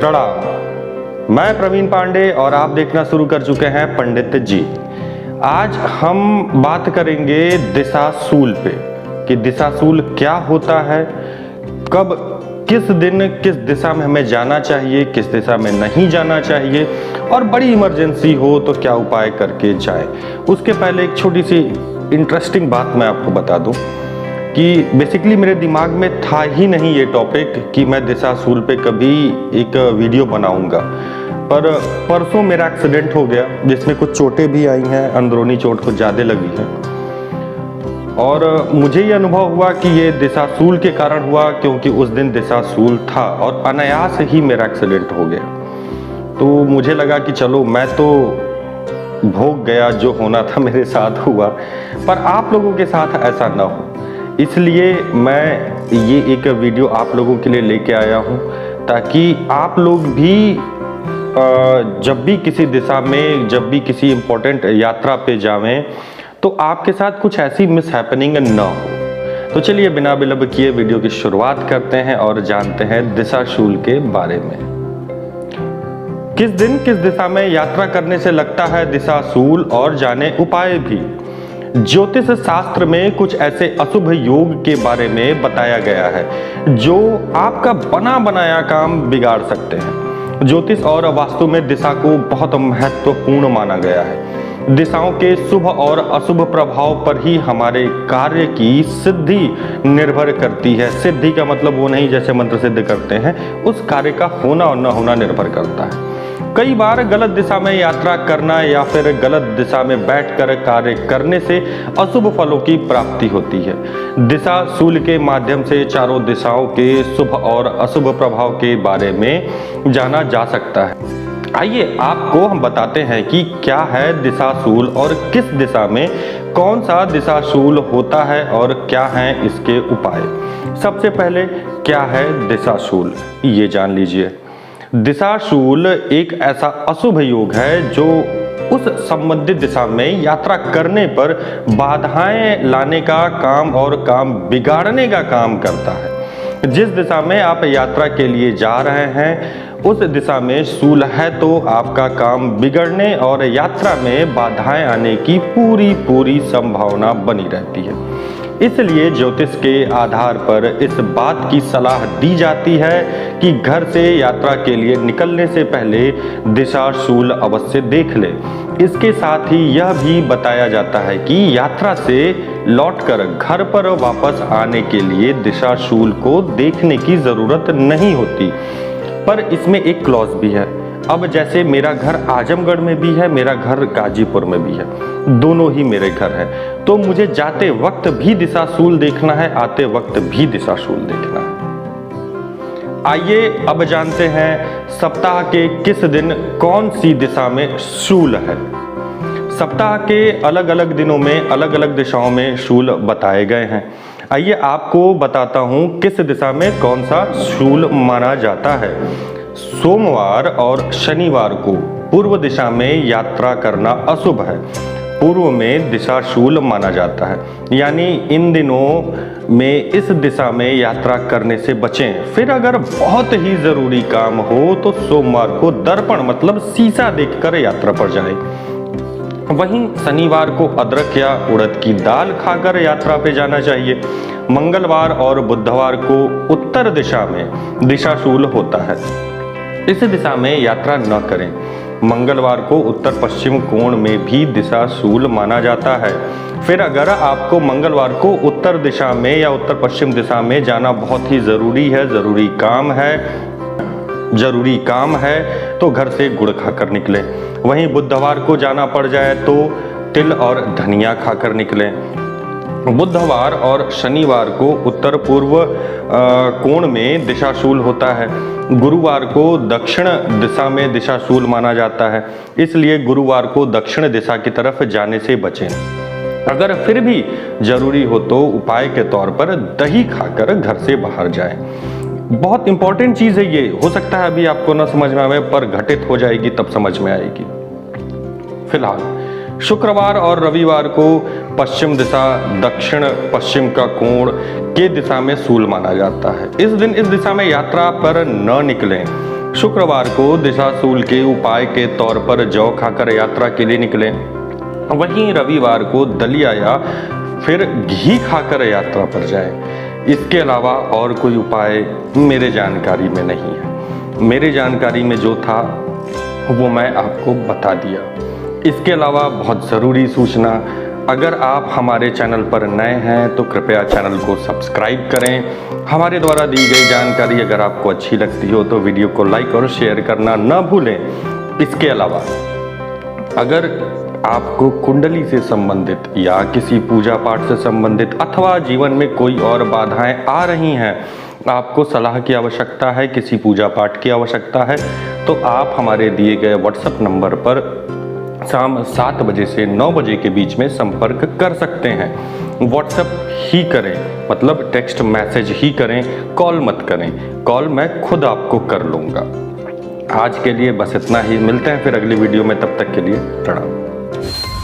प्रणाम। मैं प्रवीण पांडे और आप देखना शुरू कर चुके हैं पंडित जी। आज हम बात करेंगे दिशाशूल पे कि दिशाशूल क्या होता है, कब किस दिन किस दिशा में हमें जाना चाहिए, किस दिशा में नहीं जाना चाहिए और बड़ी इमरजेंसी हो तो क्या उपाय करके जाएं। उसके पहले एक छोटी सी इंटरेस्टिंग बात मैं आपको बता दूं कि बेसिकली मेरे दिमाग में था ही नहीं ये टॉपिक कि मैं दिशाशूल पे कभी एक वीडियो बनाऊंगा, पर परसों मेरा एक्सीडेंट हो गया जिसमें कुछ चोटें भी आई हैं, अंदरूनी चोट कुछ ज़्यादा लगी है और मुझे ये अनुभव हुआ कि ये दिशाशूल के कारण हुआ क्योंकि उस दिन दिशाशूल था और अनायास ही मेरा एक्सीडेंट हो गया। तो मुझे लगा कि चलो मैं तो भोग गया, जो होना था मेरे साथ हुआ, पर आप लोगों के साथ ऐसा ना हो, इसलिए मैं ये एक वीडियो आप लोगों के लिए लेके आया हूँ ताकि आप लोग भी जब भी किसी दिशा में, जब भी किसी इम्पोर्टेंट यात्रा पे जावें तो आपके साथ कुछ ऐसी मिस हैपनिंग ना हो। तो चलिए बिना विलंब किए वीडियो की शुरुआत करते हैं और जानते हैं दिशाशूल के बारे में। किस दिन किस दिशा में यात्रा करने से लगता है दिशाशूल और जाने उपाय भी। ज्योतिष शास्त्र में कुछ ऐसे अशुभ योग के बारे में बताया गया है जो आपका बना बनाया काम बिगाड़ सकते हैं। ज्योतिष और वास्तु में दिशा को बहुत महत्वपूर्ण माना गया है। दिशाओं के शुभ और अशुभ प्रभाव पर ही हमारे कार्य की सिद्धि निर्भर करती है। सिद्धि का मतलब वो नहीं जैसे मंत्र सिद्ध करते हैं, उस कार्य का होना और न होना निर्भर करता है। कई बार गलत दिशा में यात्रा करना या फिर गलत दिशा में बैठकर कार्य करने से अशुभ फलों की प्राप्ति होती है। दिशाशूल के माध्यम से चारों दिशाओं के शुभ और अशुभ प्रभाव के बारे में जाना जा सकता है। आइए आपको हम बताते हैं कि क्या है दिशाशूल और किस दिशा में कौन सा दिशाशूल होता है और क्या हैं इसके उपाय। सबसे पहले क्या है दिशाशूल, ये जान लीजिए। दिशाशूल एक ऐसा अशुभ योग है जो उस संबंधित दिशा में यात्रा करने पर बाधाएं लाने का काम और काम बिगाड़ने का काम करता है। जिस दिशा में आप यात्रा के लिए जा रहे हैं उस दिशा में शूल है तो आपका काम बिगड़ने और यात्रा में बाधाएं आने की पूरी संभावना बनी रहती है। इसलिए ज्योतिष के आधार पर इस बात की सलाह दी जाती है कि घर से यात्रा के लिए निकलने से पहले दिशाशूल अवश्य देख ले। इसके साथ ही यह भी बताया जाता है कि यात्रा से लौटकर घर पर वापस आने के लिए दिशाशूल को देखने की जरूरत नहीं होती, पर इसमें एक क्लॉज भी है। अब जैसे मेरा घर आजमगढ़ में भी है, मेरा घर गाजीपुर में भी है, दोनों ही मेरे घर हैं, तो मुझे जाते वक्त भी दिशाशूल देखना है, आते वक्त भी दिशाशूल देखना है। आइए अब जानते हैं सप्ताह के किस दिन कौन सी दिशा में शूल है। सप्ताह के अलग अलग दिनों में अलग अलग दिशाओं में शूल बताए गए हैं। आइए आपको बताता हूं किस दिशा में कौन सा शूल माना जाता है। सोमवार और शनिवार को पूर्व दिशा में यात्रा करना अशुभ है। पूर्व में दिशाशूल माना जाता है, यानी इन दिनों में इस दिशा में यात्रा करने से बचें। फिर अगर बहुत ही जरूरी काम हो तो सोमवार को दर्पण मतलब शीशा देखकर यात्रा पर जाएं। वहीं शनिवार को अदरक या उड़द की दाल खाकर यात्रा पे जाना चाहिए। मंगलवार और बुधवार को उत्तर दिशा में दिशाशूल होता है, इस दिशा में यात्रा न करें। मंगलवार को उत्तर पश्चिम कोण में भी दिशाशूल माना जाता है। फिर अगर आपको मंगलवार को उत्तर दिशा में या उत्तर पश्चिम दिशा में जाना बहुत ही जरूरी है, जरूरी काम है तो घर से गुड़ खाकर निकलें। वहीं बुधवार को जाना पड़ जाए तो तिल और धनिया खाकर निकलें। बुधवार और शनिवार को उत्तर पूर्व कोण में दिशाशूल होता है। गुरुवार को दक्षिण दिशा में दिशाशूल माना जाता है, इसलिए गुरुवार को दक्षिण दिशा की तरफ जाने से बचें। अगर फिर भी जरूरी हो तो उपाय के तौर पर दही खाकर घर से बाहर जाएं। बहुत इंपॉर्टेंट चीज है ये, हो सकता है अभी आपको ना समझ में आए पर घटित हो जाएगी तब समझ में आएगी। फिलहाल शुक्रवार और रविवार को पश्चिम दिशा दक्षिण पश्चिम का कोण के दिशा में शूल माना जाता है। इस दिन इस दिशा में यात्रा पर न निकलें। शुक्रवार को दिशाशूल के उपाय के तौर पर जौ खाकर यात्रा के लिए निकलें। वहीं रविवार को दलिया या फिर घी खाकर यात्रा पर जाएं। इसके अलावा और कोई उपाय मेरे जानकारी में नहीं है। मेरे जानकारी में जो था वो मैं आपको बता दिया। इसके अलावा बहुत ज़रूरी सूचना, अगर आप हमारे चैनल पर नए हैं तो कृपया चैनल को सब्सक्राइब करें। हमारे द्वारा दी गई जानकारी अगर आपको अच्छी लगती हो तो वीडियो को लाइक और शेयर करना न भूलें। इसके अलावा अगर आपको कुंडली से संबंधित या किसी पूजा पाठ से संबंधित अथवा जीवन में कोई और बाधाएं आ रही हैं, आपको सलाह की आवश्यकता है, किसी पूजा पाठ की आवश्यकता है, तो आप हमारे दिए गए व्हाट्सएप नंबर पर शाम 7 बजे से 9 बजे के बीच में संपर्क कर सकते हैं। व्हाट्सएप ही करें, मतलब टेक्स्ट मैसेज ही करें, कॉल मत करें। कॉल मैं खुद आपको कर लूँगा। आज के लिए बस इतना ही। मिलते हैं फिर अगली वीडियो में, तब तक के लिए प्रणाम।